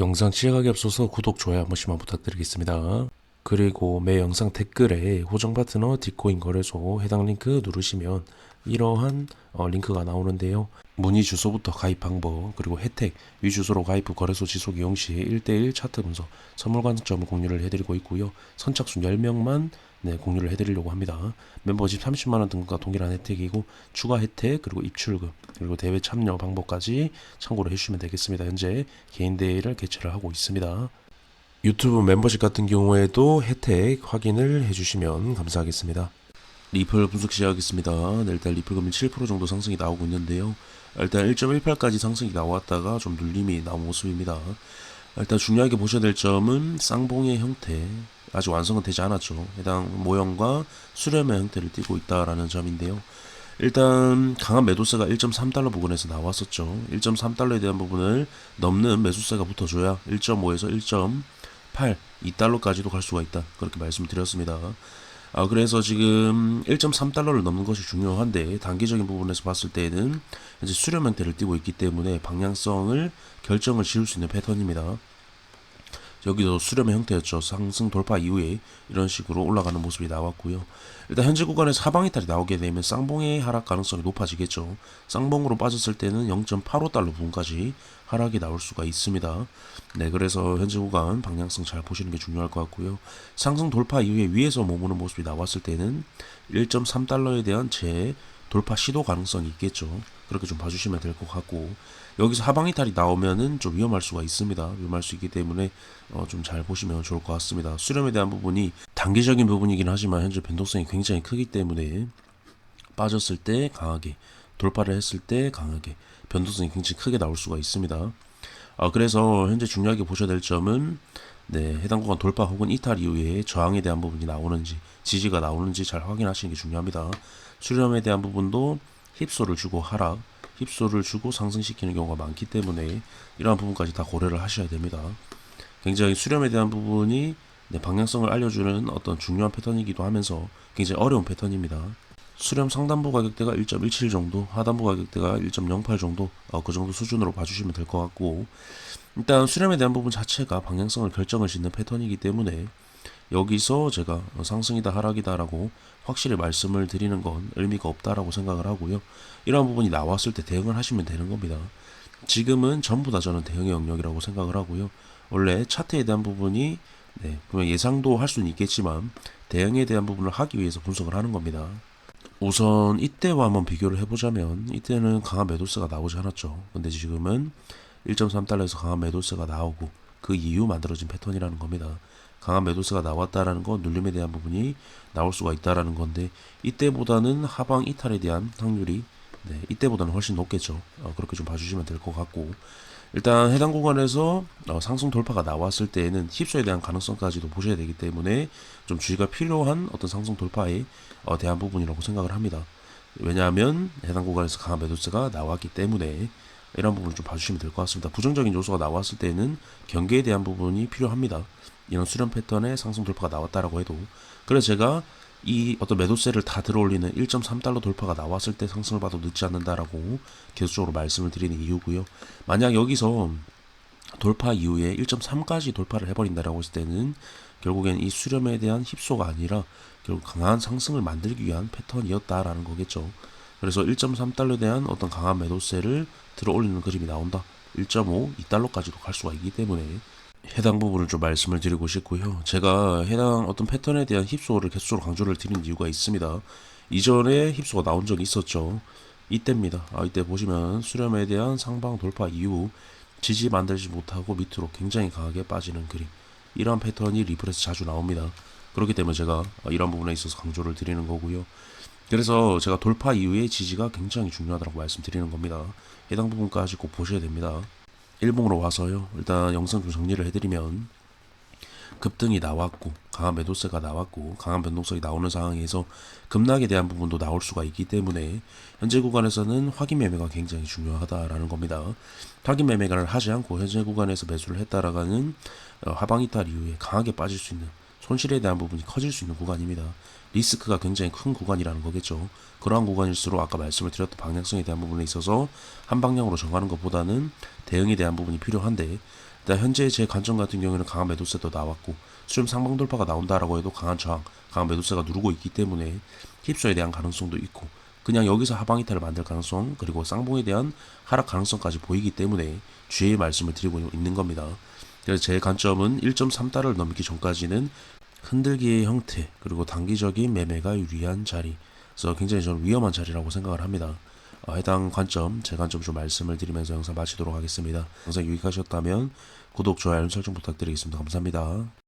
영상 시작하기 앞서서 구독, 좋아요 한 번씩만 부탁드리겠습니다. 그리고 매 영상 댓글에 호정 파트너 뒷코인 거래소 해당 링크 누르시면 이러한 링크가 나오는데요. 문의 주소부터 가입 방법, 그리고 혜택, 위 주소로 가입 후 거래소 지속 이용 시 1대1 차트 분석, 선물 관점을 공유를 해드리고 있고요. 선착순 10명만 공유를 해드리려고 합니다. 멤버십 30만원 등급과 동일한 혜택이고 추가 혜택, 그리고 입출금, 그리고 대회 참여 방법까지 참고를 해주시면 되겠습니다. 현재 개인 대회를 개최를 하고 있습니다. 유튜브 멤버십 같은 경우에도 혜택 확인을 해주시면 감사하겠습니다. 리플 분석 시작하겠습니다. 일단 리플 금리 7% 정도 상승이 나오고 있는데요. 일단 1.18까지 상승이 나왔다가 좀 눌림이 나온 모습입니다. 일단 중요하게 보셔야 될 점은 쌍봉의 형태, 아직 완성은 되지 않았죠. 해당 모형과 수렴의 형태를 띠고 있다라는 점인데요. 일단 강한 매도세가 1.3달러 부근에서 나왔었죠. 1.3달러에 대한 부분을 넘는 매수세가 붙어줘야 1.5에서 1.8, 2달러까지도 갈 수가 있다. 그렇게 말씀드렸습니다. 그래서 지금 1.3달러를 넘는 것이 중요한데 단기적인 부분에서 봤을 때는 이제 수렴 형태를 띠고 있기 때문에 방향성을 결정을 지을 수 있는 패턴입니다. 여기도 수렴의 형태였죠. 상승 돌파 이후에 이런 식으로 올라가는 모습이 나왔고요. 일단 현재 구간에서 하방 이탈이 나오게 되면 쌍봉의 하락 가능성이 높아지겠죠. 쌍봉으로 빠졌을 때는 0.85달러 부분까지 하락이 나올 수가 있습니다. 그래서 현재 구간 방향성 잘 보시는 게 중요할 것 같고요. 상승 돌파 이후에 위에서 머무는 모습이 나왔을 때는 1.3달러에 대한 돌파 시도 가능성이 있겠죠. 그렇게 좀 봐주시면 될 것 같고, 여기서 하방 이탈이 나오면은 좀 위험할 수가 있습니다. 위험할 수 있기 때문에 좀 잘 보시면 좋을 것 같습니다. 수렴에 대한 부분이 단기적인 부분이긴 하지만 현재 변동성이 굉장히 크기 때문에 빠졌을 때 강하게, 돌파를 했을 때 강하게 변동성이 굉장히 크게 나올 수가 있습니다. 그래서 현재 중요하게 보셔야 될 점은 해당 구간 돌파 혹은 이탈 이후에 저항에 대한 부분이 나오는지, 지지가 나오는지 잘 확인하시는 게 중요합니다. 수렴에 대한 부분도 힙소를 주고 하락, 힙소를 주고 상승시키는 경우가 많기 때문에 이러한 부분까지 다 고려를 하셔야 됩니다. 굉장히 수렴에 대한 부분이 방향성을 알려주는 어떤 중요한 패턴이기도 하면서 굉장히 어려운 패턴입니다. 수렴 상단부 가격대가 1.17 정도, 하단부 가격대가 1.08 정도, 그 정도 수준으로 봐주시면 될 것 같고, 일단 수렴에 대한 부분 자체가 방향성을 결정을 짓는 패턴이기 때문에 여기서 제가 상승이다 하락이다 라고 확실히 말씀을 드리는 건 의미가 없다라고 생각을 하고요. 이러한 부분이 나왔을 때 대응을 하시면 되는 겁니다. 지금은 전부 다 저는 대응의 영역이라고 생각을 하고요. 원래 차트에 대한 부분이 분명 예상도 할 수는 있겠지만 대응에 대한 부분을 하기 위해서 분석을 하는 겁니다. 우선 이때와 한번 비교를 해보자면 이때는 강한 매도세가 나오지 않았죠. 근데 지금은 1.3달러에서 강한 매도세가 나오고 그 이후 만들어진 패턴이라는 겁니다. 강한 매도세가 나왔다라는 건 눌림에 대한 부분이 나올 수가 있다라는 건데 이때보다는 하방 이탈에 대한 확률이 이때보다는 훨씬 높겠죠. 그렇게 좀 봐주시면 될 것 같고, 일단 해당 구간에서 상승 돌파가 나왔을 때에는 힙소에 대한 가능성까지도 보셔야 되기 때문에 좀 주의가 필요한 어떤 상승 돌파에 대한 부분이라고 생각을 합니다. 왜냐하면 해당 구간에서 강한 매도세가 나왔기 때문에 이런 부분을 좀 봐주시면 될 것 같습니다. 부정적인 요소가 나왔을 때는 경계에 대한 부분이 필요합니다. 이런 수렴 패턴의 상승 돌파가 나왔다라고 해도, 그래서 제가 이 어떤 매도세를 다 들어올리는 1.3달러 돌파가 나왔을 때 상승을 봐도 늦지 않는다라고 계속적으로 말씀을 드리는 이유고요. 만약 여기서 돌파 이후에 1.3까지 돌파를 해버린다라고 했을 때는 결국엔 이 수렴에 대한 힙소가 아니라 결국 강한 상승을 만들기 위한 패턴이었다라는 거겠죠. 그래서 1.3달러에 대한 어떤 강한 매도세를 들어 올리는 그림이 나온다. 1.5, 2달러까지도 갈 수가 있기 때문에 해당 부분을 좀 말씀을 드리고 싶고요. 제가 해당 어떤 패턴에 대한 힙소를 계속적으로 강조를 드리는 이유가 있습니다. 이전에 힙소가 나온 적이 있었죠. 이때입니다. 이때 보시면 수렴에 대한 상방 돌파 이후 지지 만들지 못하고 밑으로 굉장히 강하게 빠지는 그림, 이러한 패턴이 리플에서 자주 나옵니다. 그렇기 때문에 제가 이런 부분에 있어서 강조를 드리는 거고요. 그래서 제가 돌파 이후에 지지가 굉장히 중요하다고 말씀드리는 겁니다. 해당 부분까지 꼭 보셔야 됩니다. 일봉으로 와서요. 일단 영상 좀 정리를 해드리면 급등이 나왔고 강한 매도세가 나왔고 강한 변동성이 나오는 상황에서 급락에 대한 부분도 나올 수가 있기 때문에 현재 구간에서는 확인 매매가 굉장히 중요하다라는 겁니다. 확인 매매를 하지 않고 현재 구간에서 매수를 했다라가는 하방 이탈 이후에 강하게 빠질 수 있는 손실에 대한 부분이 커질 수 있는 구간입니다. 리스크가 굉장히 큰 구간이라는 거겠죠. 그러한 구간일수록 아까 말씀을 드렸던 방향성에 대한 부분에 있어서 한 방향으로 정하는 것보다는 대응에 대한 부분이 필요한데, 일단 현재 제 관점 같은 경우에는 강한 매도세도 나왔고 수렴 상방 돌파가 나온다라고 해도 강한 저항, 강한 매도세가 누르고 있기 때문에 휩소에 대한 가능성도 있고 그냥 여기서 하방 이탈을 만들 가능성 그리고 쌍봉에 대한 하락 가능성까지 보이기 때문에 주의의 말씀을 드리고 있는 겁니다. 그래서 제 관점은 1.3달러를 넘기 전까지는 흔들기의 형태 그리고 단기적인 매매가 유리한 자리 그래서 굉장히 저는 위험한 자리라고 생각을 합니다. 해당 관점, 제 관점 좀 말씀을 드리면서 영상 마치도록 하겠습니다. 영상 유익하셨다면 구독, 좋아요, 알림 설정 부탁드리겠습니다. 감사합니다.